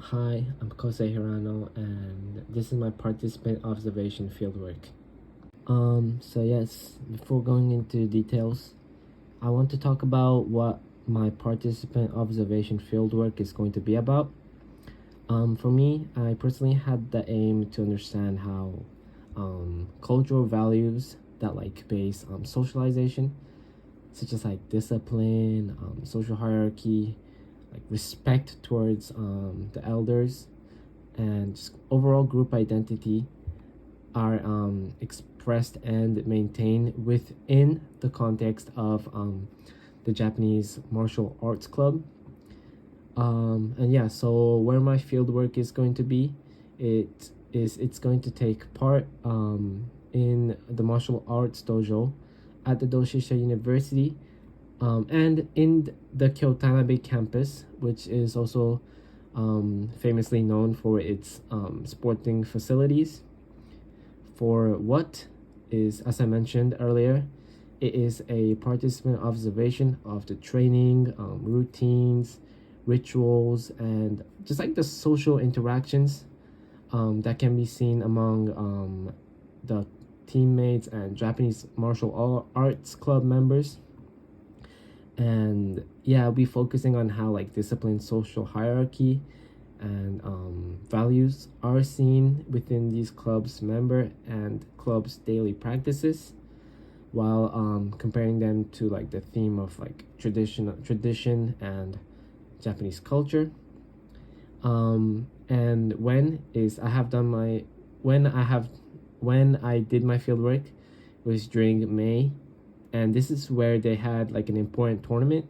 Hi, I'm Kosei Hirano, and this is my participant observation fieldwork. Yes, before going into details, I want to talk about what my participant observation fieldwork is going to be about. For me, I personally had the aim to understand how cultural values that base socialization, such as discipline, social hierarchy, respect towards the elders, and just overall group identity are expressed and maintained within the context of the Japanese martial arts club. So where my field work is going to be, it's going to take part in the martial arts dojo at the Doshisha University, and in the Kyotanabe campus, which is also famously known for its sporting facilities. For what is, as I mentioned earlier, it is a participant observation of the training, routines, rituals, and just the social interactions that can be seen among the teammates and Japanese martial arts club members. And yeah, I'll be focusing on how discipline, social hierarchy, and values are seen within these clubs member and clubs daily practices, while comparing them to the theme of tradition and Japanese culture. And when I did my fieldwork, it was during May, and this is where they had an important tournament.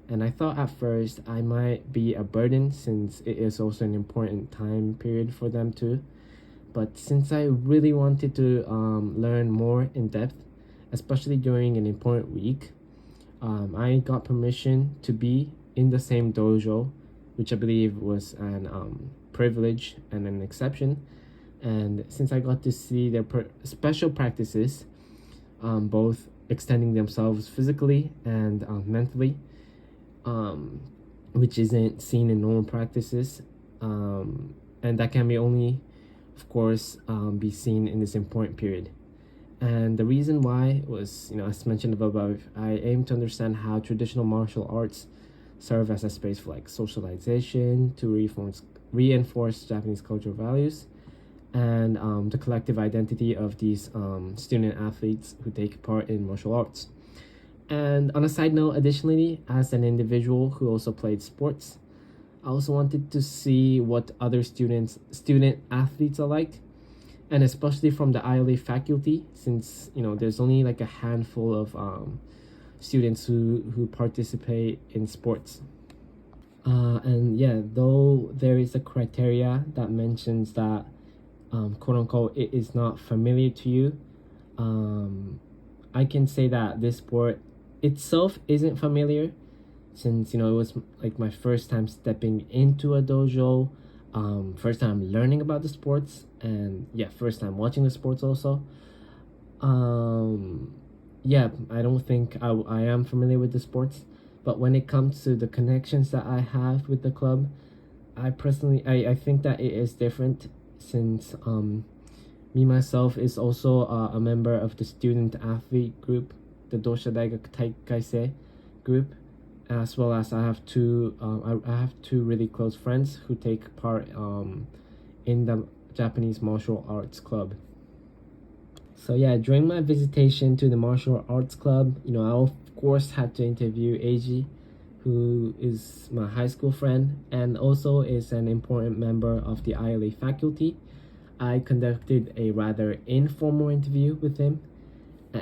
And I thought at first I might be a burden, since it is also an important time period for them too. But since I really wanted to learn more in depth, especially during an important week, I got permission to be in the same dojo, which I believe was an privilege and an exception. And since I got to see their special practices, both extending themselves physically and mentally, which isn't seen in normal practices, and that can be only, of course, be seen in this important period. And the reason why was, as mentioned above, I aim to understand how traditional martial arts serve as a space for socialization, to reinforce Japanese cultural values, and the collective identity of these student athletes who take part in martial arts. And on a side note, additionally, as an individual who also played sports, I also wanted to see what other student athletes are like, and especially from the ILA faculty, since there's only a handful of students who participate in sports. And yeah, though there is a criteria that mentions that quote unquote it is not familiar to you, I can say that this sport itself isn't familiar, since it was my first time stepping into a dojo, first time learning about the sports, and first time watching the sports also. I don't think I am familiar with the sports, but when it comes to the connections that I have with the club, I think that it is different, since me myself is also a member of the student athlete group, the Dosha Daigak Taikaisei group, as well as I have two really close friends who take part in the Japanese martial arts club. So yeah, during my visitation to the martial arts club, I of course had to interview Eiji, who is my high school friend and also is an important member of the ILA faculty. I conducted a rather informal interview with him,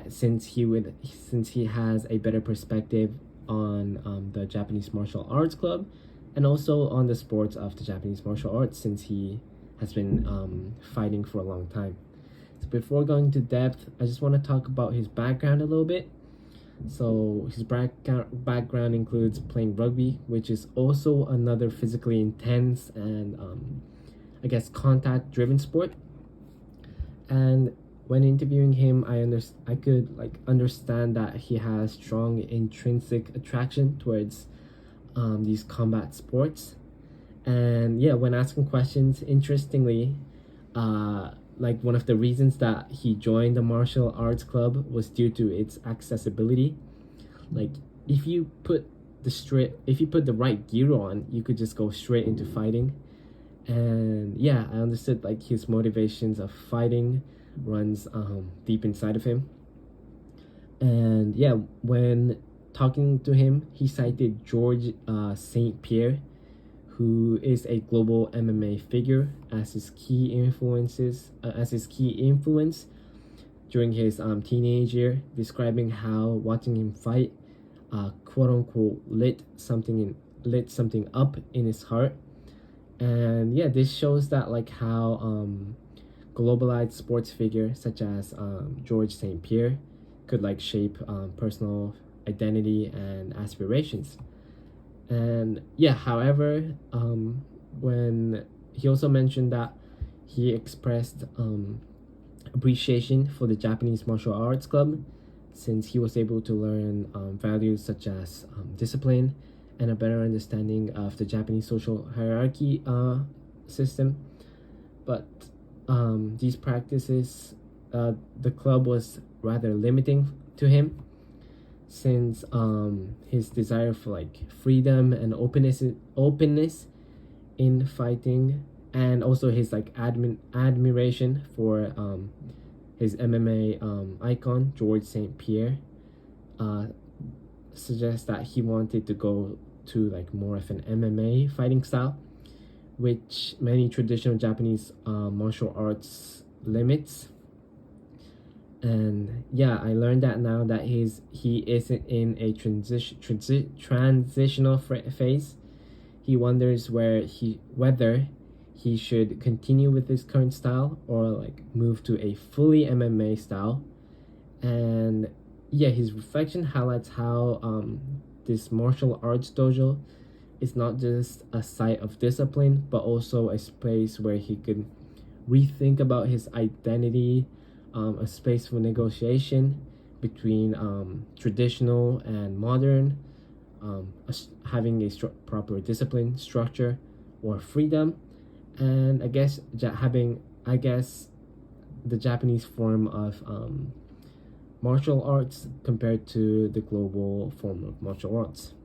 since he has a better perspective on the Japanese martial arts club, and also on the sports of the Japanese martial arts, since he has been fighting for a long time. So before going into depth, I just want to talk about his background a little bit. So his background includes playing rugby, which is also another physically intense and I guess contact-driven sport. And when interviewing him, I could understand that he has strong intrinsic attraction towards these combat sports, And yeah, when asking questions, interestingly, like one of the reasons that he joined the martial arts club was due to its accessibility. Like if you put the right gear on, you could just go straight into fighting. And yeah, I understood like his motivations of fighting runs deep inside of him. And yeah, when talking to him, he cited George St. Pierre, who is a global MMA figure, as his key influence during his teenage year, describing how watching him fight, quote unquote, lit something up in his heart. And yeah, this shows that like how globalized sports figure such as George St. Pierre could like shape personal identity and aspirations. And yeah, however, when he also mentioned that he expressed appreciation for the Japanese martial arts club, since he was able to learn values such as discipline and a better understanding of the Japanese social hierarchy system. But these practices, the club was rather limiting to him, since his desire for like freedom and openness in fighting, and also his like admiration for his MMA icon George St. Pierre, suggests that he wanted to go to like more of an MMA fighting style, which many traditional Japanese martial arts limits. And yeah, I learned that now that he isn't in a transitional phase. He wonders whether he should continue with his current style or like move to a fully MMA style. And yeah, his reflection highlights how this martial arts dojo is not just a site of discipline, but also a space where he could rethink about his identity, a space for negotiation between traditional and modern, having a proper discipline, structure, or freedom, and I guess having the Japanese form of martial arts compared to the global form of martial arts.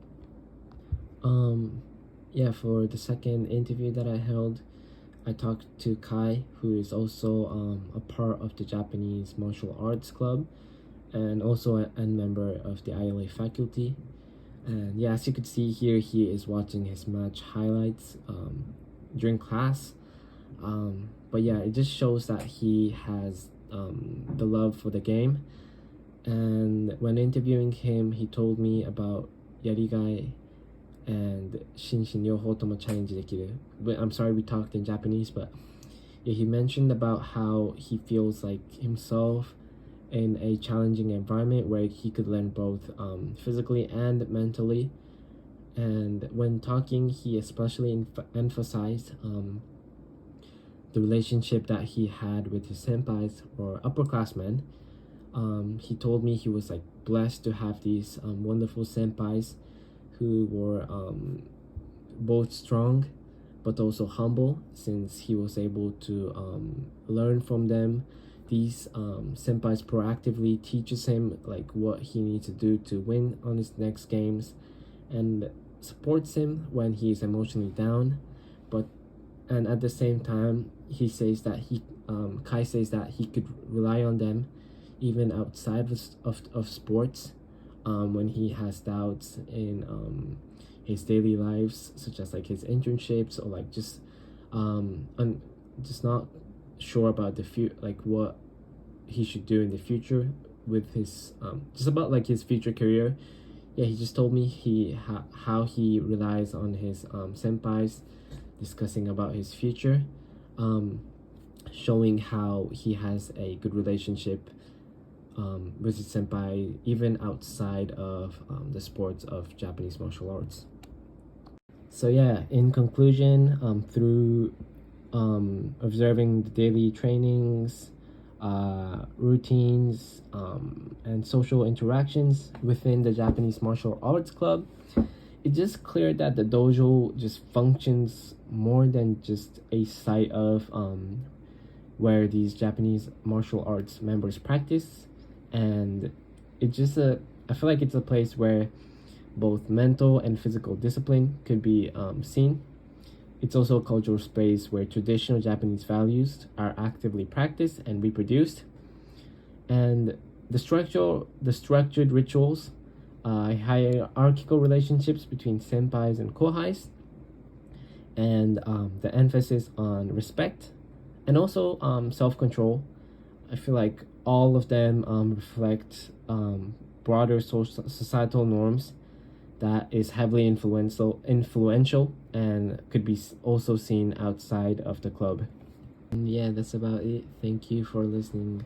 Yeah, for the second interview that I held, I talked to Kai, who is also a part of the Japanese martial arts club and also a member of the ILA faculty. And yeah, as you could see here, he is watching his match highlights during class. But yeah, it just shows that he has the love for the game. And when interviewing him, he told me about Yarigai and Shinshin Yoho Tomo challenge dekiru. I'm sorry we talked in Japanese, but yeah, he mentioned about how he feels like himself in a challenging environment where he could learn both physically and mentally. And when talking, he especially emphasized the relationship that he had with his senpais or upperclassmen. He told me he was like blessed to have these wonderful senpais who were both strong but also humble, since he was able to learn from them. These senpais proactively teaches him like what he needs to do to win on his next games, and supports him when he is emotionally down. And at the same time, he says that Kai says that he could rely on them even outside of sports, when he has doubts in his daily lives, such as like his internships, or like just not sure about the future, like what he should do in the future with his just about like his future career. Yeah, he just told me how he relies on his senpais, discussing about his future, showing how he has a good relationship with his senpai even outside of the sports of Japanese martial arts. So yeah, in conclusion, through observing the daily trainings, routines, and social interactions within the Japanese martial arts club, it's just clear that the dojo just functions more than just a site of where these Japanese martial arts members practice, and it's just a I feel like it's a place where both mental and physical discipline could be seen. It's also a cultural space where traditional Japanese values are actively practiced and reproduced, and the structured rituals, hierarchical relationships between senpais and kohais, and the emphasis on respect and also self-control. I feel like all of them reflect broader societal norms that is heavily influential and could be also seen outside of the club. And yeah, that's about it. Thank you for listening.